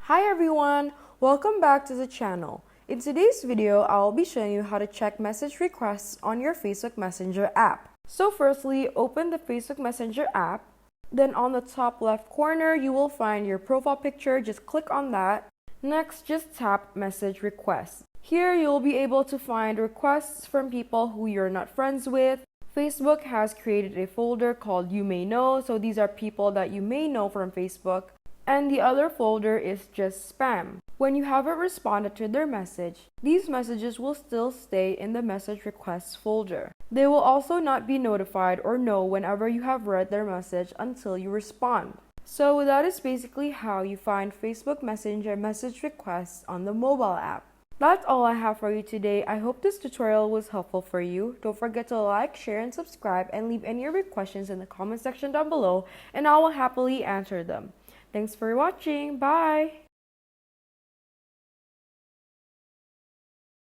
Hi everyone! Welcome back to the channel. In today's video, I'll be showing you how to check message requests on your Facebook Messenger app. So firstly, open the Facebook Messenger app. Then on the top left corner, you will find your profile picture. Just click on that. Next, just tap message requests. Here, you'll be able to find requests from people who you're not friends with. Facebook has created a folder called You May Know, so these are people that you may know from Facebook. And the other folder is just spam. When you haven't responded to their message, these messages will still stay in the message requests folder. They will also not be notified or know whenever you have read their message until you respond. So that is basically how you find Facebook Messenger message requests on the mobile app. That's all I have for you today. I hope this tutorial was helpful for you. Don't forget to like, share, and subscribe, and leave any of your questions in the comment section down below, and I will happily answer them. Thanks for watching. Bye!